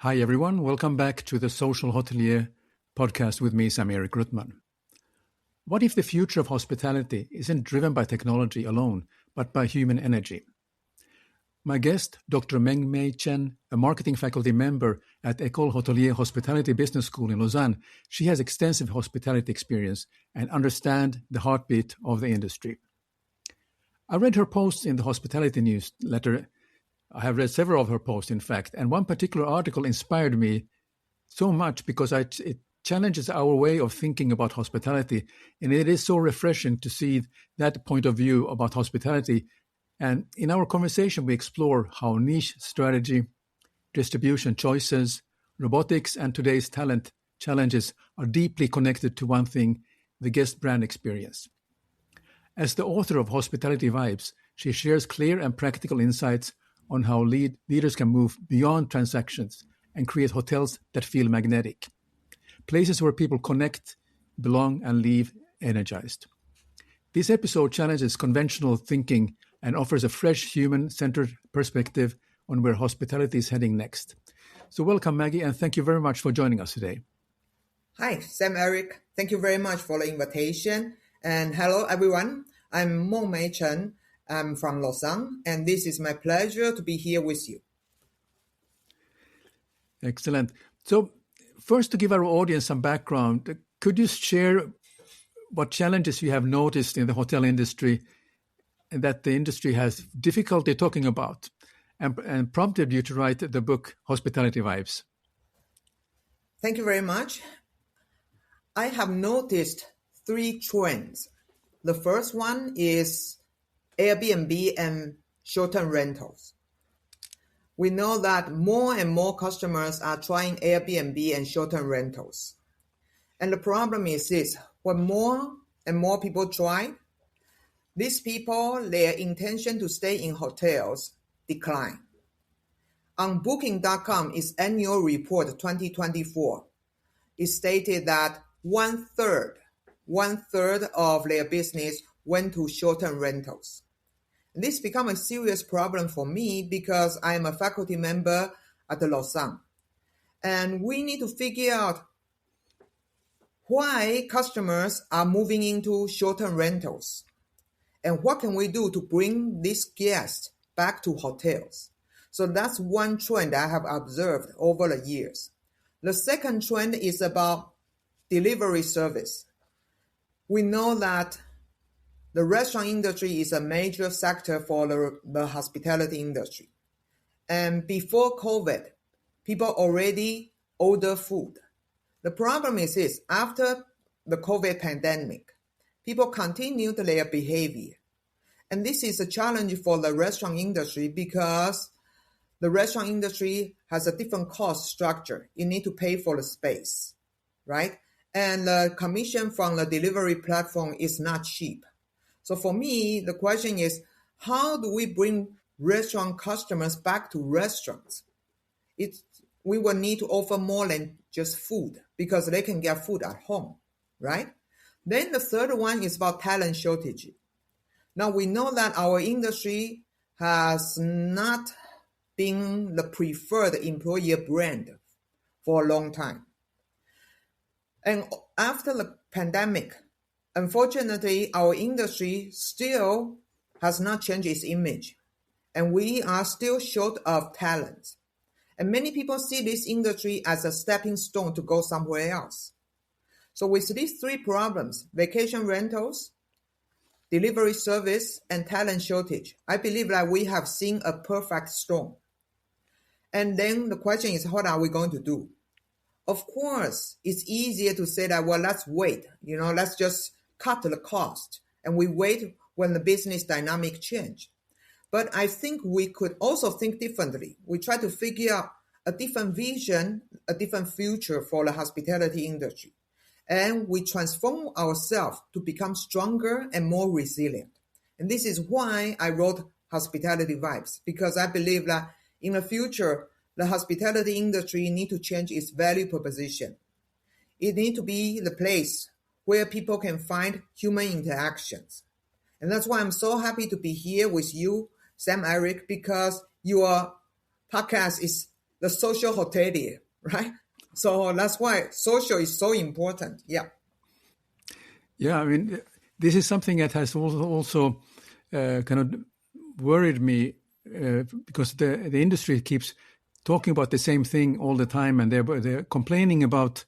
Hi, everyone. Welcome back to the Social Hotelier podcast with me, Sam-Erik. What if the future of hospitality isn't driven by technology alone, but by human energy? My guest, Dr. Meng-Mei Chen, a marketing faculty member at EHLHospitality Hospitality Business School in Lausanne, she has extensive hospitality experience and understands the heartbeat of the industry. I read her posts in the hospitality newsletter. I have read several of her posts, in fact, and one particular article inspired me so much because it challenges our way of thinking about hospitality, and it is so refreshing to see that point of view about hospitality. And in our conversation, we explore how niche strategy, distribution choices, robotics, and today's talent challenges are deeply connected to one thing, the guest brand experience. As the author of Hospitality Vibes, she shares clear and practical insights on how leaders can move beyond transactions and create hotels that feel magnetic, places where people connect, belong, and leave energized. This episode challenges conventional thinking and offers a fresh, human-centered perspective on where hospitality is heading next. So welcome, Maggie, and thank you very much for joining us today. Hi, Sam-Erik. Thank you very much for the invitation. And hello, everyone. I'm Meng-Mei Chen. I'm from Lausanne, and this is my pleasure to be here with you. Excellent. So first, to give our audience some background, could you share what challenges you have noticed in the hotel industry and that the industry has difficulty talking about and prompted you to write the book Hospitality Vibes? Thank you very much. I have noticed 3 trends. The first one is Airbnb and short-term rentals. We know that more and more customers are trying Airbnb and short-term rentals. And the problem is this, when more and more people try, these people, their intention to stay in hotels decline. On Booking.com, its annual report 2024, it stated that one third of their business went to short-term rentals. This became a serious problem for me because I am a faculty member at the Lausanne. And we need to figure out why customers are moving into short-term rentals. And what can we do to bring these guests back to hotels? So that's one trend I have observed over the years. The second trend is about delivery service. We know that the restaurant industry is a major sector for the hospitality industry. And before COVID, people already order food. The problem is this, after the COVID pandemic, people continued their behavior. And this is a challenge for the restaurant industry because the restaurant industry has a different cost structure. You need to pay for the space, right? And the commission from the delivery platform is not cheap. So for me, the question is, how do we bring restaurant customers back to restaurants? We will need to offer more than just food because they can get food at home, right? Then the third one is about talent shortage. Now we know that our industry has not been the preferred employer brand for a long time. And after the pandemic, unfortunately, our industry still has not changed its image, and we are still short of talent. And many people see this industry as a stepping stone to go somewhere else. So with these 3 problems, vacation rentals, delivery service, and talent shortage, I believe that we have seen a perfect storm. And then the question is, what are we going to do? Of course, it's easier to say that, well, let's wait. Let's just cut the cost. And we wait when the business dynamic change. But I think we could also think differently. We try to figure out a different vision, a different future for the hospitality industry. And we transform ourselves to become stronger and more resilient. And this is why I wrote Hospitality Vibes, because I believe that in the future, the hospitality industry need to change its value proposition. It need to be the place where people can find human interactions. And that's why I'm so happy to be here with you, Sam-Erik, because your podcast is the social hotelier, right? So that's why social is so important. Yeah. Yeah, I mean, this is something that has also kind of worried me because the industry keeps talking about the same thing all the time, and they're complaining about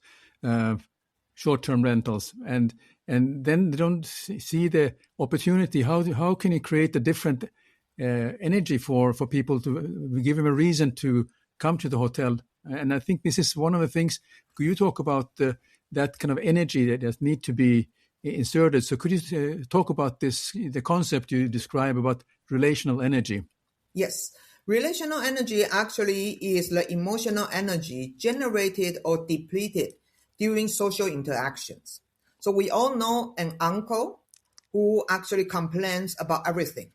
short-term rentals, and then they don't see the opportunity. How can you create a different energy for people to give them a reason to come to the hotel? And I think this is one of the things. Could you talk about that kind of energy that need to be inserted? So could you talk about the concept you describe about relational energy? Yes. Relational energy actually is the emotional energy generated or depleted during social interactions. So we all know an uncle who actually complains about everything.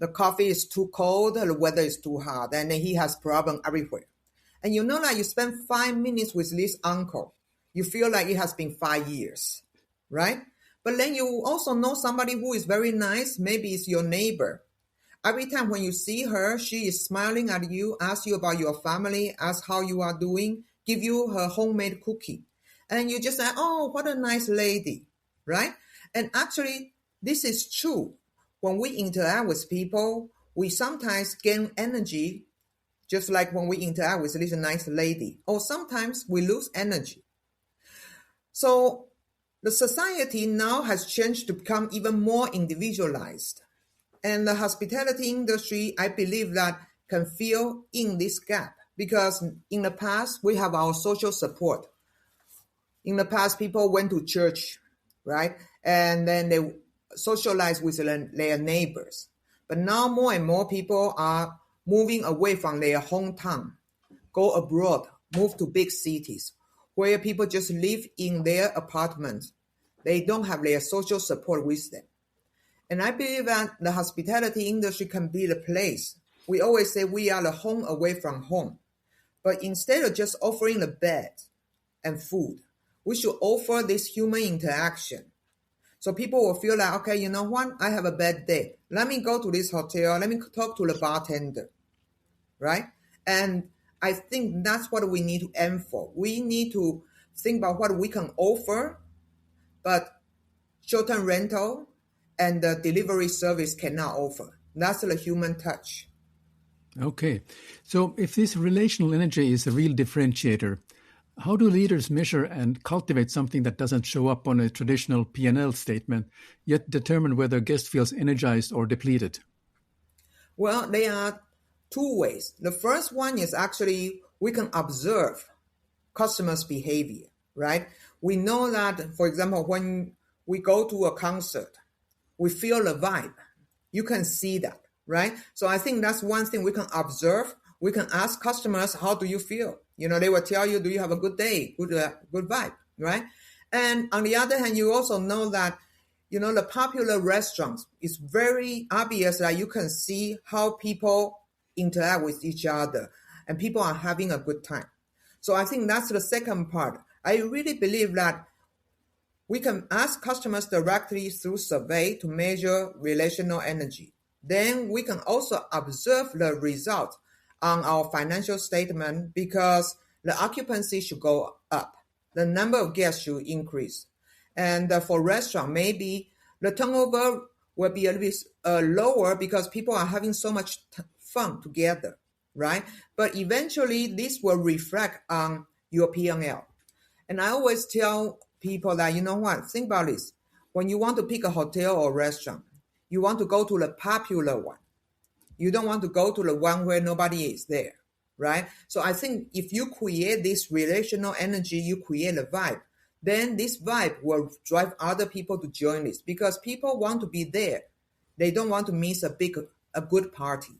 The coffee is too cold, the weather is too hot, and he has problems everywhere. And you know that you spend 5 minutes with this uncle, you feel like it has been 5 years, right? But then you also know somebody who is very nice, maybe it's your neighbor. Every time when you see her, she is smiling at you, asks you about your family, asks how you are doing, give you her homemade cookie. And you just say, oh, what a nice lady, right? And actually, this is true. When we interact with people, we sometimes gain energy, just like when we interact with this nice lady. Or sometimes we lose energy. So the society now has changed to become even more individualized. And the hospitality industry, I believe that can fill in this gap because in the past, we have our social support. In the past, people went to church, right? And then they socialize with their neighbors. But now more and more people are moving away from their hometown, go abroad, move to big cities where people just live in their apartments. They don't have their social support with them. And I believe that the hospitality industry can be the place. We always say we are the home away from home. But instead of just offering the bed and food, we should offer this human interaction. So people will feel like, okay, you know what? I have a bad day. Let me go to this hotel. Let me talk to the bartender, right? And I think that's what we need to aim for. We need to think about what we can offer, but short-term rental and the delivery service cannot offer. That's the human touch. Okay. So if this relational energy is a real differentiator, how do leaders measure and cultivate something that doesn't show up on a traditional P&L statement, yet determine whether a guest feels energized or depleted? Well, there are two ways. The first one is actually we can observe customers' behavior, right? We know that, for example, when we go to a concert, we feel the vibe. You can see that, right? So I think that's one thing we can observe. We can ask customers, how do you feel? You know, they will tell you, do you have a good day, good vibe, right? And on the other hand, you also know that, you know, the popular restaurants, it's very obvious that you can see how people interact with each other and people are having a good time. So I think that's the second part. I really believe that we can ask customers directly through survey to measure relational energy. Then we can also observe the result on our financial statement because the occupancy should go up. The number of guests should increase. And for restaurant, maybe the turnover will be a little bit lower because people are having so much fun together, right? But eventually, this will reflect on your P&L. And I always tell people that, you know what, think about this. When you want to pick a hotel or restaurant, you want to go to the popular one. You don't want to go to the one where nobody is there, right? So I think if you create this relational energy, you create a vibe, then this vibe will drive other people to join this because people want to be there. They don't want to miss a good party.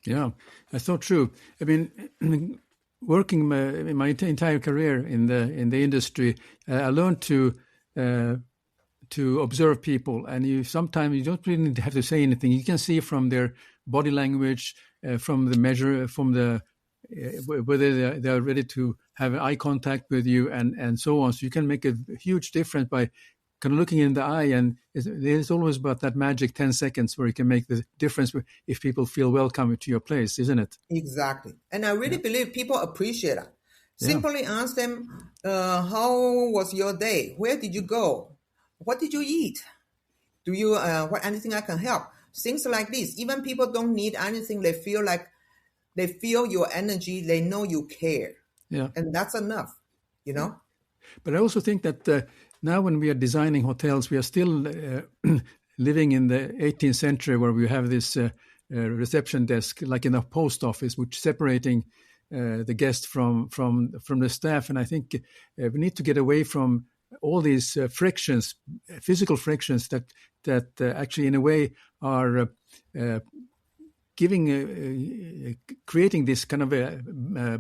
Yeah, that's so true. I mean, working in my entire career in the industry, I learned to observe people, and sometimes you don't really have to say anything. You can see from their body language, from the measure, from the whether they are ready to have eye contact with you, and so on. So you can make a huge difference by kind of looking in the eye, and there's always about that magic 10 seconds where you can make the difference if people feel welcome to your place, isn't it? Exactly. And I really believe people appreciate that. Simply ask them, how was your day? Where did you go? What did you eat? Do you, anything I can help? Things like this. Even people don't need anything. They feel your energy. They know you care. Yeah. And that's enough, you know? But I also think that now when we are designing hotels, we are still living in the 18th century where we have this reception desk, like in a post office, which separating the guest from the staff. And I think we need to get away from all these frictions, physical frictions that actually in a way are creating this kind of a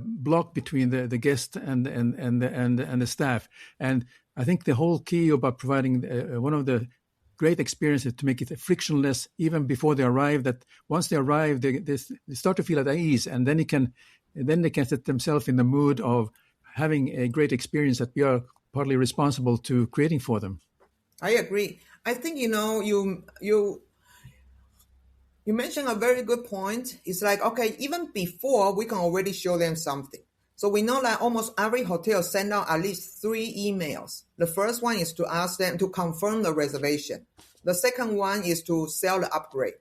block between the guest and the staff. And I think the whole key about providing one of the great experiences to make it frictionless even before they arrive, that once they arrive, they start to feel at ease, and then they can set themselves in the mood of having a great experience that we are partly responsible to creating for them. I agree. I think, you mentioned a very good point. It's like, okay, even before, we can already show them something. So we know that almost every hotel send out at least 3 emails. The first one is to ask them to confirm the reservation. The second one is to sell the upgrade.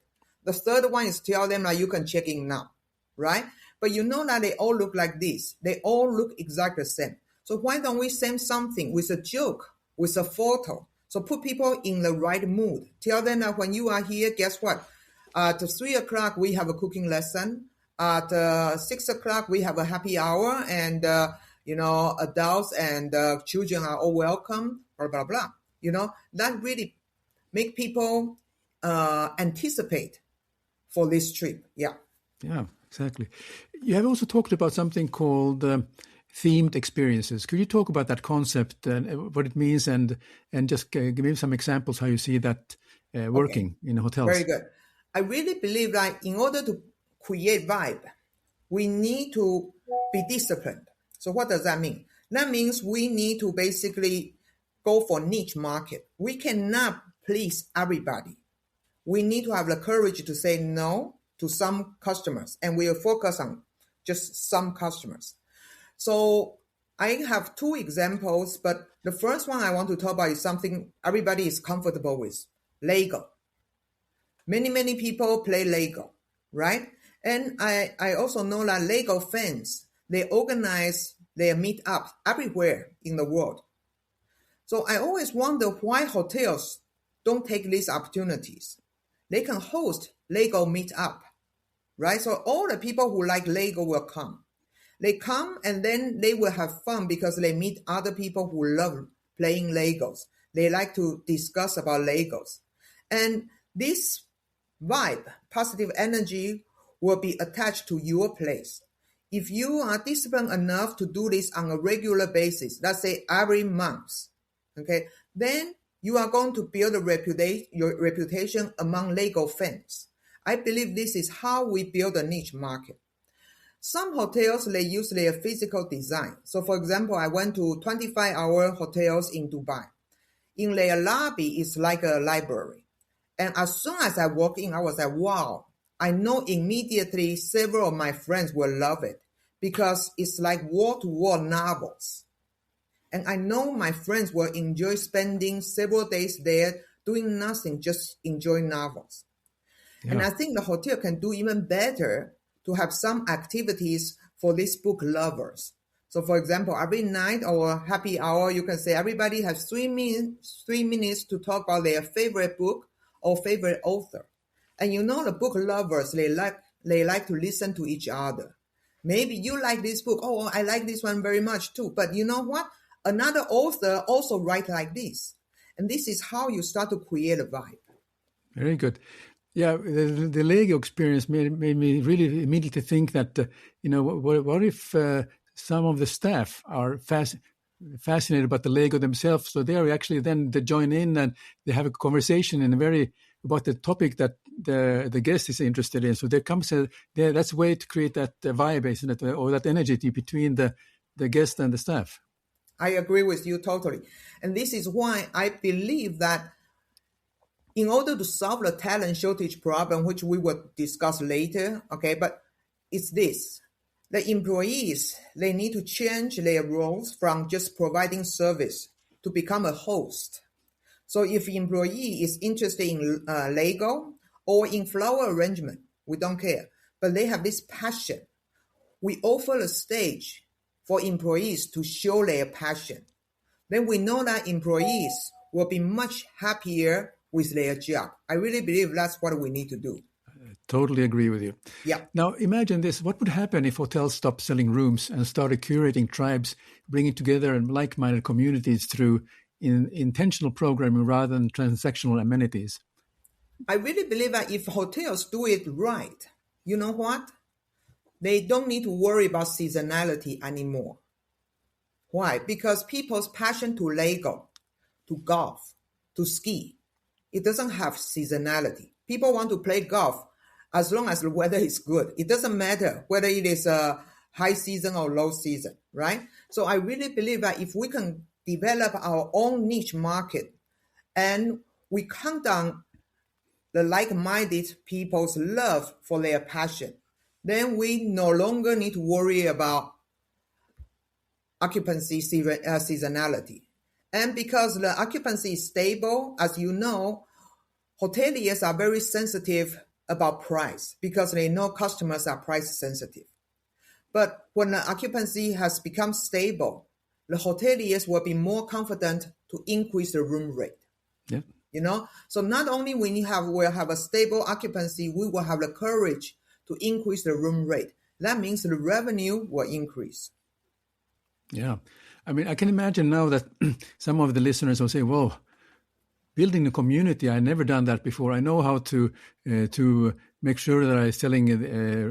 The third one is to tell them that you can check in now, right? But you know that they all look like this. They all look exactly the same. So why don't we send something with a joke, with a photo? So put people in the right mood. Tell them that when you are here, guess what? At 3 o'clock, we have a cooking lesson. At 6 o'clock, we have a happy hour. And, adults and children are all welcome, blah, blah, blah. That really make people anticipate for this trip. Yeah. Yeah, exactly. You have also talked about something called themed experiences. Could you talk about that concept and what it means, and just give me some examples how you see that working in hotels? Very good. I really believe that in order to create vibe, we need to be disciplined. So what does that mean? That means we need to basically go for niche market. We cannot please everybody. We need to have the courage to say no to some customers, and we will focus on just some customers. So I have 2 examples, but the first one I want to talk about is something everybody is comfortable with, Lego. Many people play Lego, right? And I also know that Lego fans, they organize their meetups everywhere in the world. So I always wonder why hotels don't take these opportunities. They can host Lego meetup, right? So all the people who like Lego will come. They come and then they will have fun because they meet other people who love playing Legos. They like to discuss about Legos. And this vibe, positive energy, will be attached to your place. If you are disciplined enough to do this on a regular basis, let's say every month, okay, then you are going to build your reputation among Lego fans. I believe this is how we build a niche market. Some hotels, they use their physical design. So for example, I went to 25-hour hotels in Dubai. In their lobby, it's like a library. And as soon as I walked in, I was like, wow, I know immediately several of my friends will love it because it's like wall-to-wall novels. And I know my friends will enjoy spending several days there doing nothing, just enjoying novels. Yeah. And I think the hotel can do even better to have some activities for these book lovers. So for example, every night or happy hour, you can say everybody has 3 minutes to talk about their favorite book or favorite author. And the book lovers, they like to listen to each other. Maybe you like this book. Oh, I like this one very much too. But you know what? Another author also write like this. And this is how you start to create a vibe. Very good. Yeah, the Lego experience made me really immediately think that, what if some of the staff are fascinated about the Lego themselves, so they are actually then they join in and they have a conversation about the topic that the guest is interested in. So there comes that's a way to create that vibe, isn't it, or that energy between the guest and the staff. I agree with you totally. And this is why I believe that in order to solve the talent shortage problem, which we will discuss later, okay, but it's this. The employees, they need to change their roles from just providing service to become a host. So if employee is interested in Lego or in flower arrangement, we don't care, but they have this passion. We offer a stage for employees to show their passion. Then we know that employees will be much happier with their job. I really believe that's what we need to do. Totally agree with you. Yeah. Now, imagine this. What would happen if hotels stopped selling rooms and started curating tribes, bringing together like-minded communities through intentional programming rather than transactional amenities? I really believe that if hotels do it right, you know what? They don't need to worry about seasonality anymore. Why? Because people's passion to Lego, to golf, to ski, it doesn't have seasonality. People want to play golf as long as the weather is good. It doesn't matter whether it is a high season or low season, right? So I really believe that if we can develop our own niche market and we count on the like-minded people's love for their passion, then we no longer need to worry about occupancy seasonality. And because the occupancy is stable, as you know, hoteliers are very sensitive about price because they know customers are price sensitive. But when the occupancy has become stable, the hoteliers will be more confident to increase the room rate. Yeah. You know, so not only we'll have a stable occupancy, we will have the courage to increase the room rate. That means the revenue will increase. Yeah. I mean, I can imagine now that some of the listeners will say, whoa, building a community, I've never done that before. I know how to make sure that I'm selling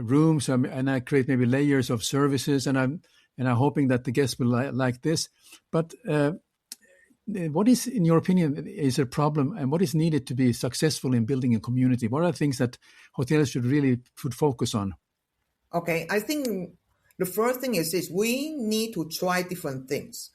rooms and I create maybe layers of services and I'm hoping that the guests will like this. But what is, in your opinion, is a problem and what is needed to be successful in building a community? What are the things that hotels should really put focus on? Okay, I think the first thing is this: we need to try different things.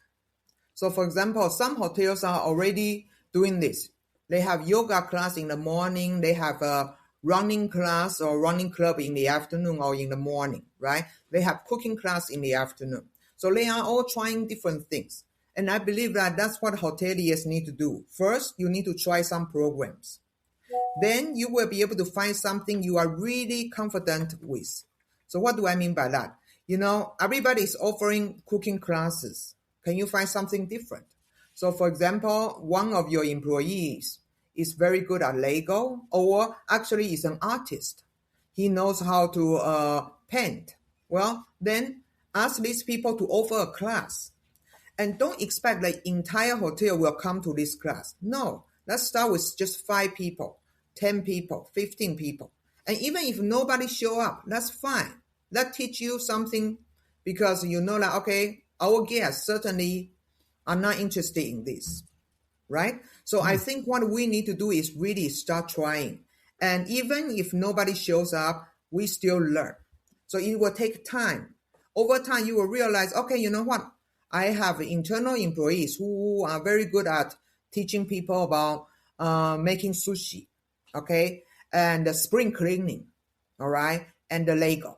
So for example, some hotels are already doing this. They have yoga class in the morning, they have a running class or running club in the afternoon or in the morning, right? They have cooking class in the afternoon. So they are all trying different things. And I believe that that's what hoteliers need to do. First, you need to try some programs. Then you will be able to find something you are really confident with. So what do I mean by that? You know, everybody is offering cooking classes. Can you find something different? So for example, one of your employees is very good at Lego or actually is an artist. He knows how to paint. Well, then ask these people to offer a class. And don't expect the entire hotel will come to this class. No, let's start with just 5 people, 10 people, 15 people. And even if nobody show up, that's fine. That teach you something because you know that, okay, our guests certainly are not interested in this, right? So I think what we need to do is really start trying. And even if nobody shows up, we still learn. So it will take time. Over time, you will realize, okay, you know what? I have internal employees who are very good at teaching people about making sushi, okay, and the spring cleaning, all right, and the Lego.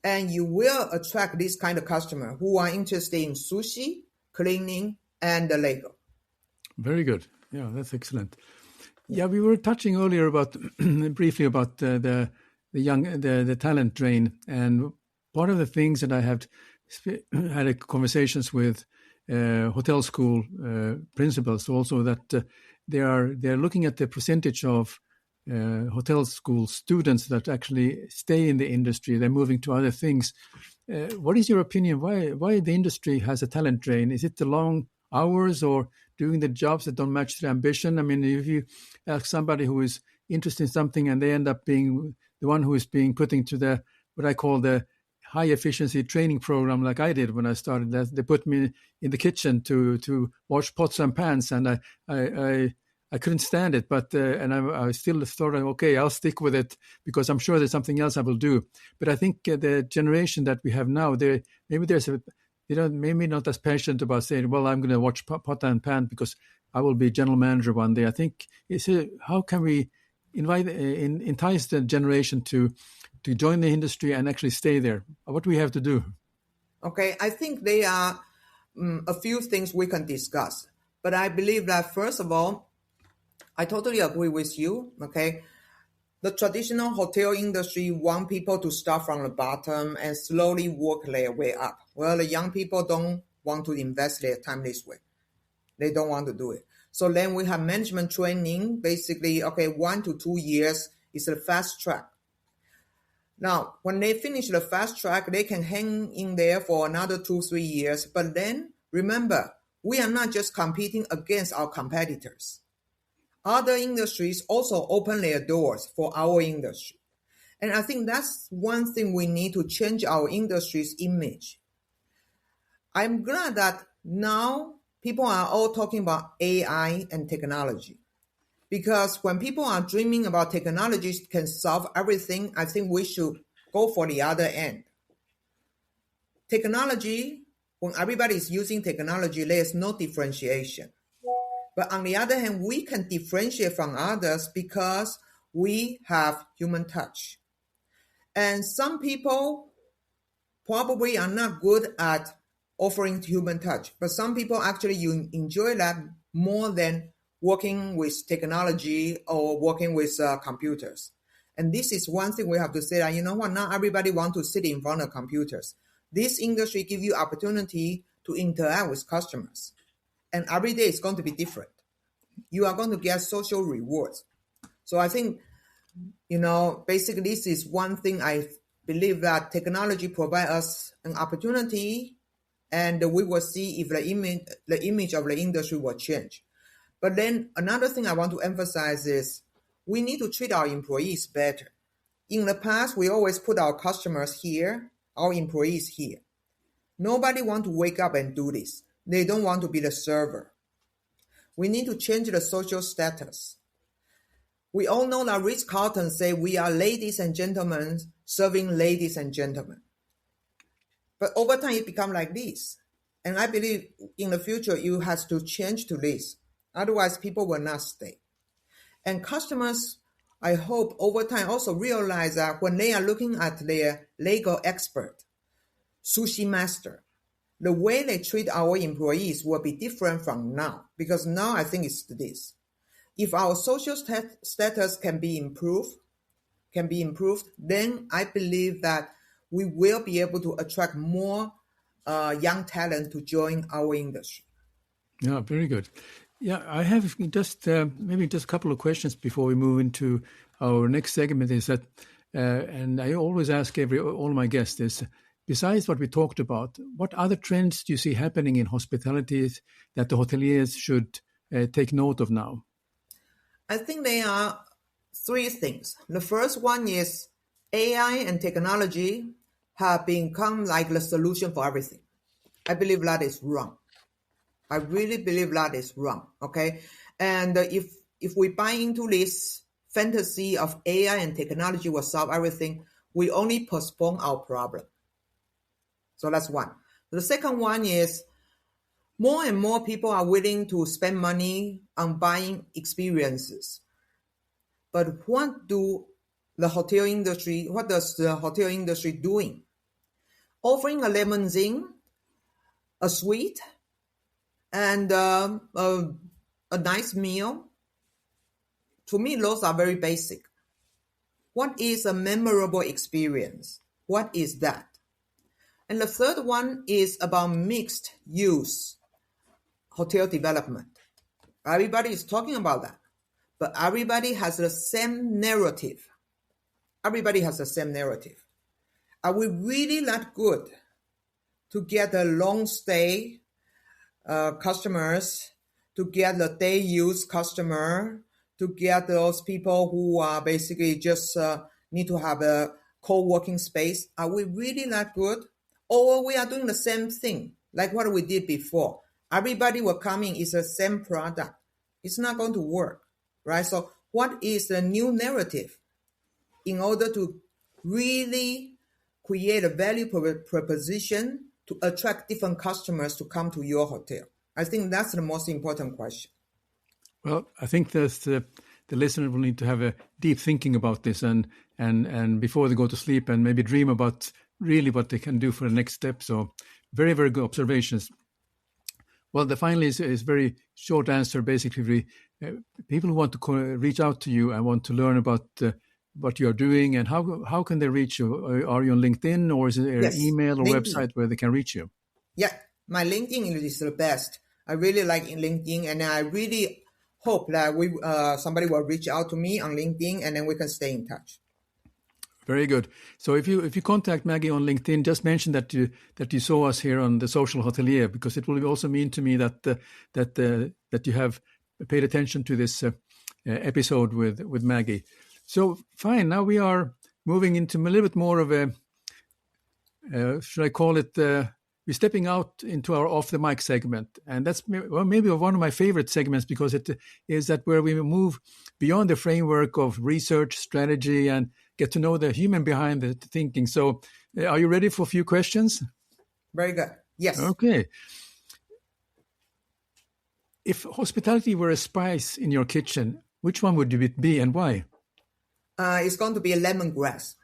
And you will attract this kind of customer who are interested in sushi, cleaning, and the Lego. Very good. Yeah, that's excellent. Yeah, we were touching earlier about briefly about the talent drain, and part of the things that I have had conversations with hotel school principals also that they're looking at the percentage of hotel school students that actually stay in the industry. They're moving to other things. What is your opinion? Why the industry has a talent drain? Is it the long hours or doing the jobs that don't match their ambition? I mean, if you ask somebody who is interested in something and they end up being the one who is being put into the what I call the high efficiency training program, like I did when I started, they put me in the kitchen to wash pots and pans, and I couldn't stand it, but and I still thought, okay, I'll stick with it because I'm sure there's something else I will do. But I think the generation that we have now, maybe there's a maybe not as passionate about saying, well, I'm going to watch Pot and Pan because I will be general manager one day. I think how can we entice the generation to join the industry and actually stay there? What do we have to do? Okay, I think there are a few things we can discuss. But I believe that, first of all, I totally agree with you, okay? The traditional hotel industry want people to start from the bottom and slowly work their way up. Well, the young people don't want to invest their time this way. They don't want to do it. So then we have management training, basically, 1 to 2 years is a fast track. Now, when they finish the fast track, they can hang in there for another 2-3 years. But then, remember, we are not just competing against our competitors. Other industries also open their doors for our industry. And I think that's one thing we need to change our industry's image. I'm glad that now people are all talking about AI and technology. Because when people are dreaming about technologies can solve everything, I think we should go for the other end. Technology, when everybody is using technology, there is no differentiation. But on the other hand, we can differentiate from others because we have human touch. And some people probably are not good at offering human touch, but some people actually enjoy that more than working with technology or working with computers. And this is one thing we have to say that, you know what, not everybody wants to sit in front of computers. This industry gives you opportunity to interact with customers. And every day is going to be different. You are going to get social rewards. So I think, basically this is one thing I believe that technology provides us an opportunity, and we will see if the image of the industry will change. But then another thing I want to emphasize is we need to treat our employees better. In the past, we always put our customers here, our employees here. Nobody wants to wake up and do this. They don't want to be the server. We need to change the social status. We all know that Ritz-Carlton say we are ladies and gentlemen serving ladies and gentlemen. But over time, it becomes like this. And I believe in the future, it has to change to this. Otherwise, people will not stay. And customers, I hope, over time also realize that when they are looking at their legal expert, sushi master, the way they treat our employees will be different from now. Because now I think it's this. If our social status can be improved, then I believe that we will be able to attract more young talent to join our industry. Yeah, very good. Yeah, I have just maybe just a couple of questions before we move into our next segment. Is that, and I always ask all my guests is, besides what we talked about, what other trends do you see happening in hospitality that the hoteliers should take note of now? I think there are 3 things. The first one is AI and technology have become like the solution for everything. I believe that is wrong. I really believe that is wrong, okay? And if we buy into this fantasy of AI and technology will solve everything, we only postpone our problem. So that's one. The second one is more and more people are willing to spend money on buying experiences. But what does the hotel industry doing? Offering a limousine, a suite, and a nice meal. To me, those are very basic. What is a memorable experience? What is that? And the third one is about mixed use hotel development. Everybody is talking about that, but everybody has the same narrative. Everybody has the same narrative. Are we really that good to get the long stay customers, to get the day use customer, to get those people who are basically just need to have a co-working space? Are we really that good? Or we are doing the same thing like what we did before? Everybody will come in, it's the same product. It's not going to work, right? So what is the new narrative in order to really create a value proposition to attract different customers to come to your hotel? I think that's the most important question. Well, I think that the listener will need to have a deep thinking about this and before they go to sleep and maybe dream about really what they can do for the next step. So very, very good observations. Well, the finally is very short answer. Basically, people who want to reach out to you and want to learn about what you are doing and how can they reach you? Are you on LinkedIn or is there an email or LinkedIn. website where they can reach you? Yeah, my LinkedIn is the best. I really like LinkedIn, and I really hope that somebody will reach out to me on LinkedIn, and then we can stay in touch. Very good. So if you contact Maggie on LinkedIn, just mention that you saw us here on the Social Hotelier, because it will also mean to me that you have paid attention to this episode with Maggie. So fine. Now we are moving into a little bit more of a should I call it? We're stepping out into our off the mic segment, and that's maybe one of my favorite segments because it is that where we move beyond the framework of research, strategy, and get to know the human behind the thinking. So are you ready for a few questions? Very good. Yes. Okay. If hospitality were a spice in your kitchen, which one would it be and why? It's going to be lemongrass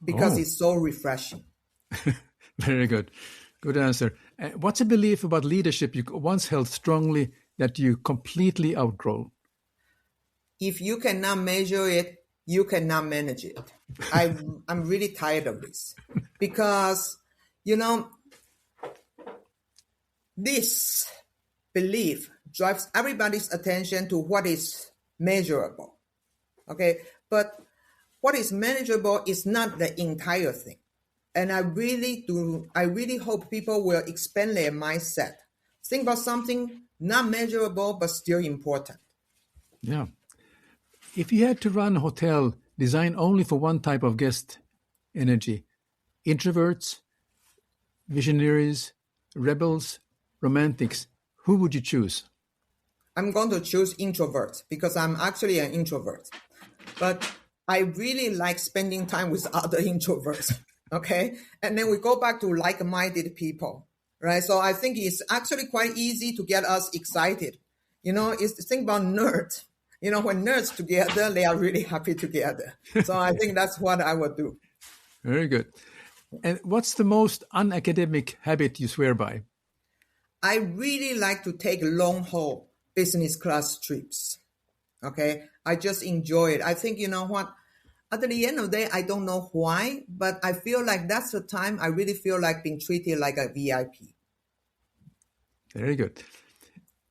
because it's so refreshing. Very good. Good answer. What's a belief about leadership you once held strongly that you completely outgrow? If you cannot measure it, you cannot manage it. I'm really tired of this because, this belief drives everybody's attention to what is measurable. Okay, but what is manageable is not the entire thing. And I really hope people will expand their mindset. Think about something not measurable, but still important. Yeah. If you had to run a hotel designed only for one type of guest energy, introverts, visionaries, rebels, romantics, who would you choose? I'm going to choose introverts because I'm actually an introvert. But I really like spending time with other introverts. Okay. And then we go back to like-minded people, right? So I think it's actually quite easy to get us excited. Think about nerds. When nerds together, they are really happy together. So I think that's what I would do. Very good. And what's the most unacademic habit you swear by? I really like to take long-haul business class trips. Okay. I just enjoy it. I think, at the end of the day, I don't know why, but I feel like that's the time I really feel like being treated like a VIP. Very good.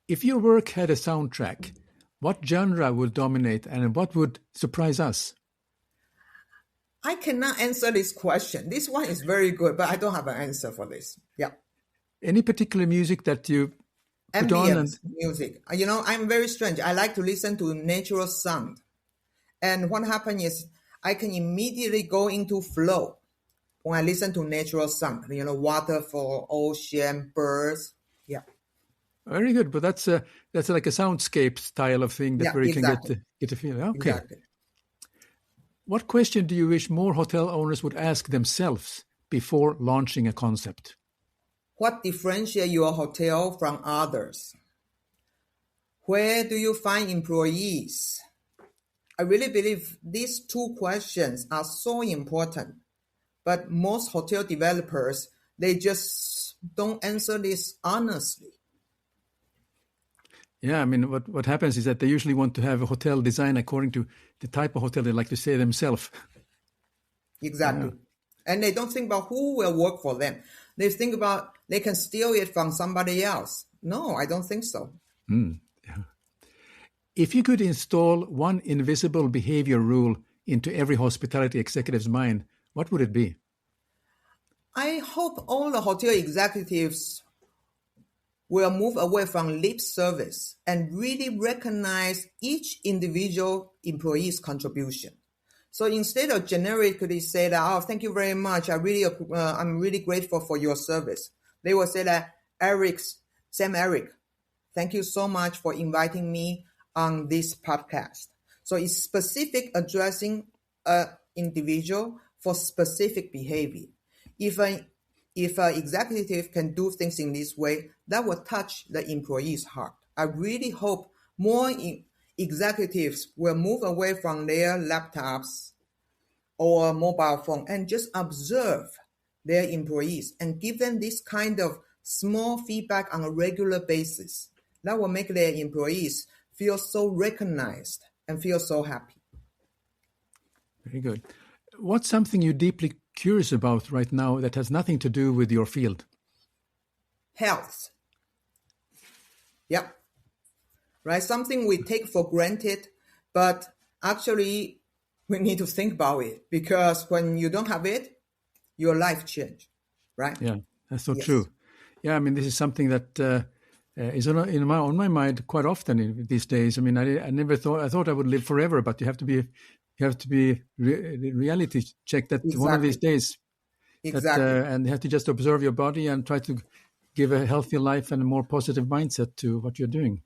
If your work had a soundtrack, what genre would dominate and what would surprise us? I cannot answer this question. This one is very good, but I don't have an answer for this. Yeah. Any particular music that you put on? Music. I'm very strange. I like to listen to natural sound. And what happens is I can immediately go into flow when I listen to natural sound. Waterfall, ocean, birds. Yeah. Very good. But that's like a soundscape style of thing where you can get a feel. Okay. Exactly. What question do you wish more hotel owners would ask themselves before launching a concept? What differentiates your hotel from others? Where do you find employees? I really believe these two questions are so important, but most hotel developers, they just don't answer this honestly. Yeah, I mean, what happens is that they usually want to have a hotel design according to the type of hotel they like to say themselves. Exactly. Yeah. And they don't think about who will work for them. They think about they can steal it from somebody else. No, I don't think so. Yeah. If you could install one invisible behavior rule into every hospitality executive's mind, what would it be? I hope all the hotel executives will move away from lip service and really recognize each individual employee's contribution. So instead of generically say that, thank you very much, I'm really grateful for your service, they will say that, Sam-Erik, thank you so much for inviting me on this podcast. So it's specific addressing an individual for specific behavior. If an if an executive can do things in this way, that will touch the employee's heart. I really hope more executives will move away from their laptops or mobile phone and just observe their employees and give them this kind of small feedback on a regular basis. That will make their employees feel so recognized and feel so happy. Very good. What's something you're deeply curious about right now that has nothing to do with your field? Health. Yep. Right? Something we take for granted, but actually we need to think about it, because when you don't have it, your life change, right? Yeah, that's so true. Yeah, I mean, this is something that is on my mind quite often these days. I mean, I never thought I would live forever, but you have to be reality check that one of these days. And you have to just observe your body and try to give a healthier life and a more positive mindset to what you're doing.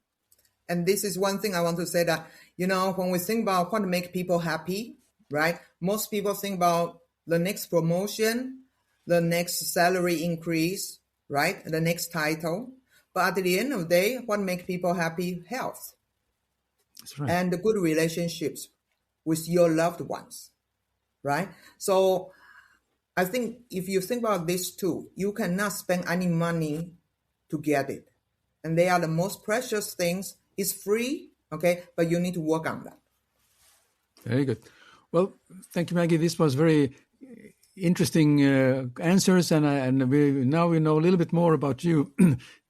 And this is one thing I want to say, that, when we think about what to make people happy, right? Most people think about the next promotion, the next salary increase, right? The next title. But at the end of the day, what makes people happy? Health. That's right. And the good relationships with your loved ones, right? So I think if you think about this too, you cannot spend any money to get it. And they are the most precious things. It's free, okay? But you need to work on that. Very good. Well, thank you, Maggie. This was very interesting answers, and we know a little bit more about you.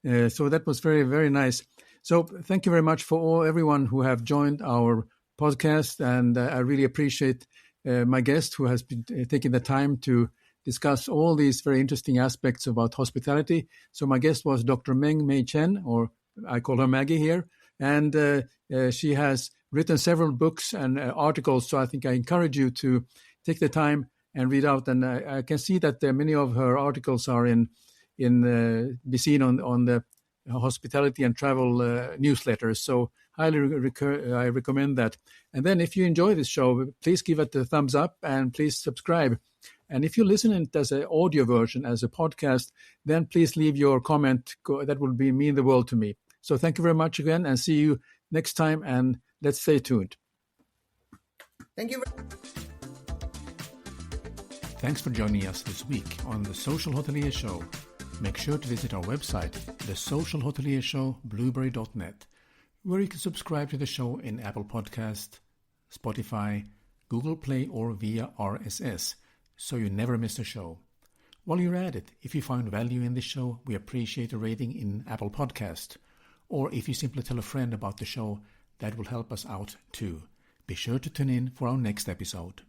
So that was very, very nice. So thank you very much for everyone who have joined our podcast, and I really appreciate my guest who has been taking the time to discuss all these very interesting aspects about hospitality. So my guest was Dr. Meng-Mei Chen, or I call her Maggie here, and she has written several books and articles. So I think I encourage you to take the time and read out. And I can see that many of her articles are be seen on the hospitality and travel newsletters. So I recommend that. And then if you enjoy this show, please give it a thumbs up and please subscribe. And if you listen it as an audio version, as a podcast, then please leave your comment. That will mean the world to me. So thank you very much again, and see you next time, and let's stay tuned. Thank you. Thanks for joining us this week on the Social Hotelier Show. Make sure to visit our website, the Social Hotelier Show, blueberry.net, where you can subscribe to the show in Apple Podcast, Spotify, Google Play, or via RSS, so you never miss a show. While you're at it, if you find value in this show, we appreciate a rating in Apple Podcast. Or if you simply tell a friend about the show, that will help us out too. Be sure to tune in for our next episode.